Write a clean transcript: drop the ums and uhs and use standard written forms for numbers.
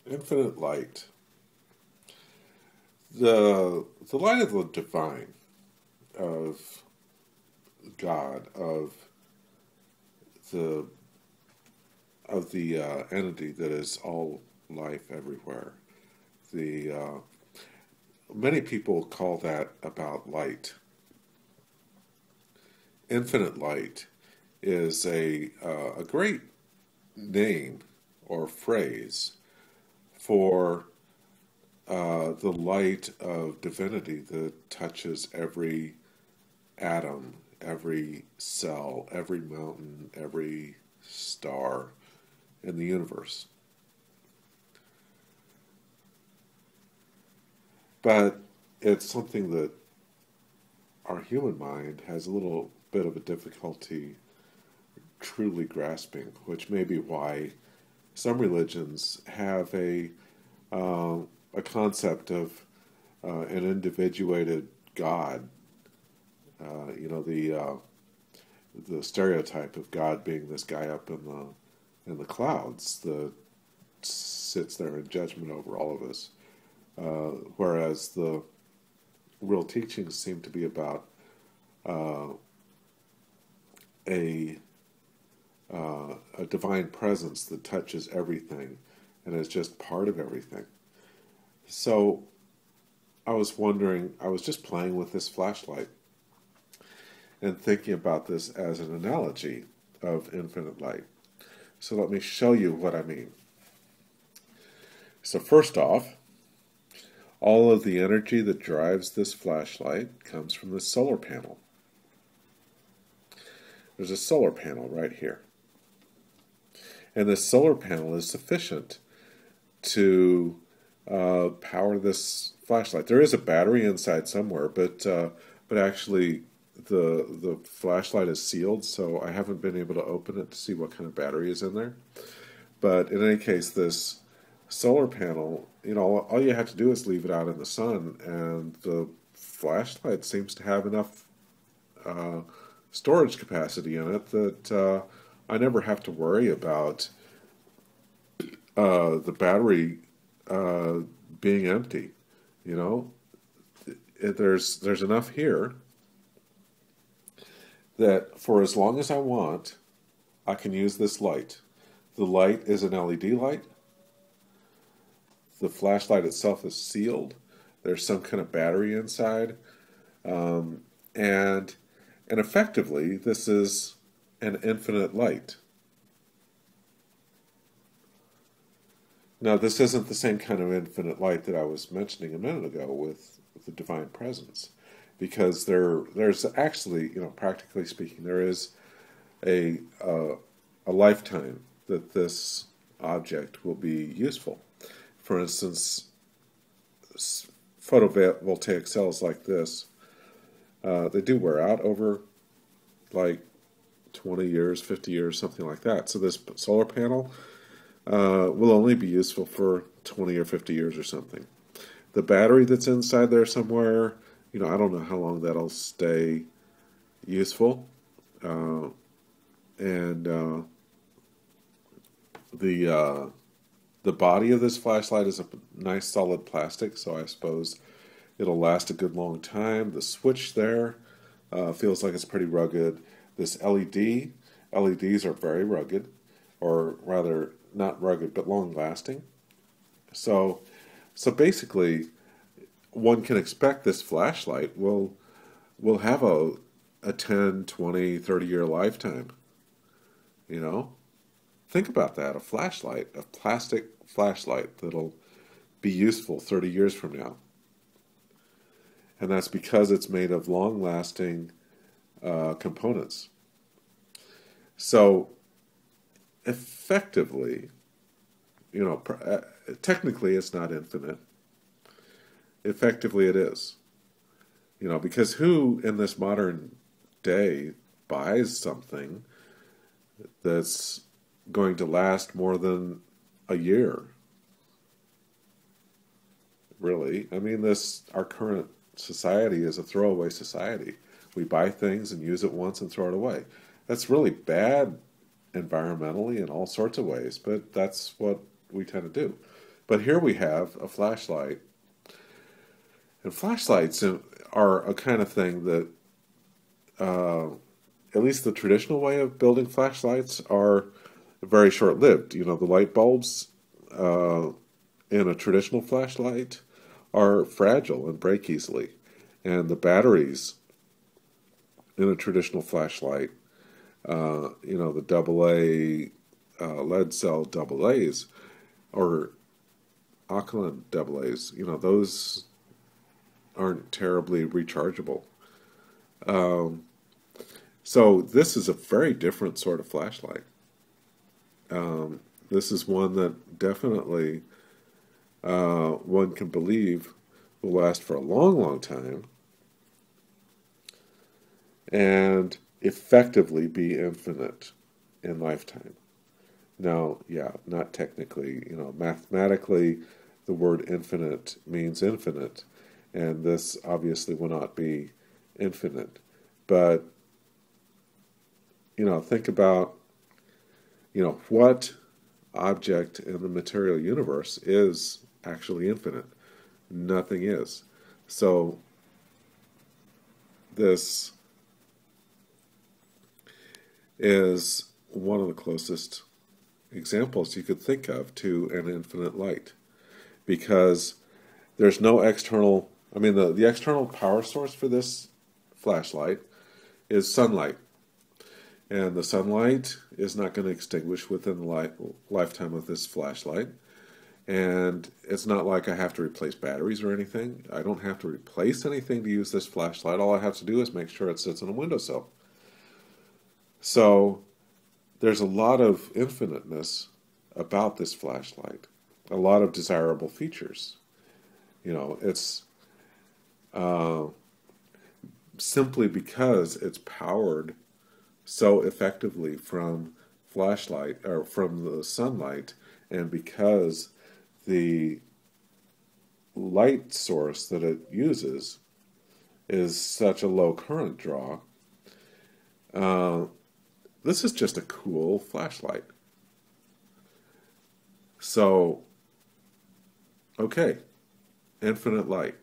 Infinite light. The light of the divine, of God, the of the entity that is all life everywhere. The Many people call that about light. Infinite light is a great name or phrase for the light of divinity that touches every atom, every cell, every mountain, every star in the universe. But it's something that our human mind has a little bit of a difficulty truly grasping, which may be why some religions have a concept of an individuated God. The stereotype of God being this guy up in the clouds that sits there in judgment over all of us, whereas the real teachings seem to be about uh, a a divine presence that touches everything and is just part of everything. So I was wondering, I was just playing with this flashlight and thinking about this as an analogy of infinite light. So let me show you what I mean. So first off, all of the energy that drives this flashlight comes from the solar panel. There's a solar panel right here. And this solar panel is sufficient to power this flashlight. There is a battery inside somewhere, but actually the flashlight is sealed, so I haven't been able to open it to see what kind of battery is in there. But in any case, this solar panel, all you have to do is leave it out in the sun, and the flashlight seems to have enough storage capacity in it that I never have to worry about the battery being empty. There's enough here that for as long as I want, I can use this light. The light is an LED light. The flashlight itself is sealed. There's some kind of battery inside, and effectively, this is an infinite light. Now, this isn't the same kind of infinite light that I was mentioning a minute ago with the divine presence, because there's actually, practically speaking, there is a lifetime that this object will be useful. For instance, photovoltaic cells like this, they do wear out over like 20 years, 50 years, something like that. So this solar panel will only be useful for 20 or 50 years or something. The battery that's inside there somewhere, I don't know how long that'll stay useful. And the body of this flashlight is a nice solid plastic, so I suppose it'll last a good long time. The switch there feels like it's pretty rugged. This LEDs are very rugged, or rather not rugged, but long-lasting. So basically, one can expect this flashlight will have a 10, 20, 30-year lifetime. Think about that, a flashlight, a plastic flashlight that'll be useful 30 years from now. And that's because it's made of long-lasting components. So effectively, technically it's not infinite. Effectively it is. Because who in this modern day buys something that's going to last more than a year? Really? I mean, our current society is a throwaway society. We buy things and use it once and throw it away. That's really bad environmentally in all sorts of ways, but that's what we tend to do. But here we have a flashlight, and flashlights are a kind of thing that, at least the traditional way of building flashlights, are very short-lived. You know, the light bulbs in a traditional flashlight are fragile and break easily, and the batteries in a traditional flashlight, the AA lead cell AA's or alkaline AA's, those aren't terribly rechargeable. So this is a very different sort of flashlight. This is one that definitely one can believe will last for a long, long time and effectively be infinite in lifetime. Now, yeah, not technically, mathematically, the word infinite means infinite, and this obviously will not be infinite. But, think about, what object in the material universe is actually infinite? Nothing is. So, this is one of the closest examples you could think of to an infinite light, because there's no external, the external power source for this flashlight is sunlight, and the sunlight is not going to extinguish within the lifetime of this flashlight, and it's not like I have to replace batteries or anything. I don't have to replace anything to use this flashlight. All I have to do is make sure it sits on a windowsill. So there's a lot of infiniteness about this flashlight, a lot of desirable features. It's simply because it's powered so effectively from flashlight or from the sunlight, and because the light source that it uses is such a low current draw. This is just a cool flashlight. So, okay, infinite light.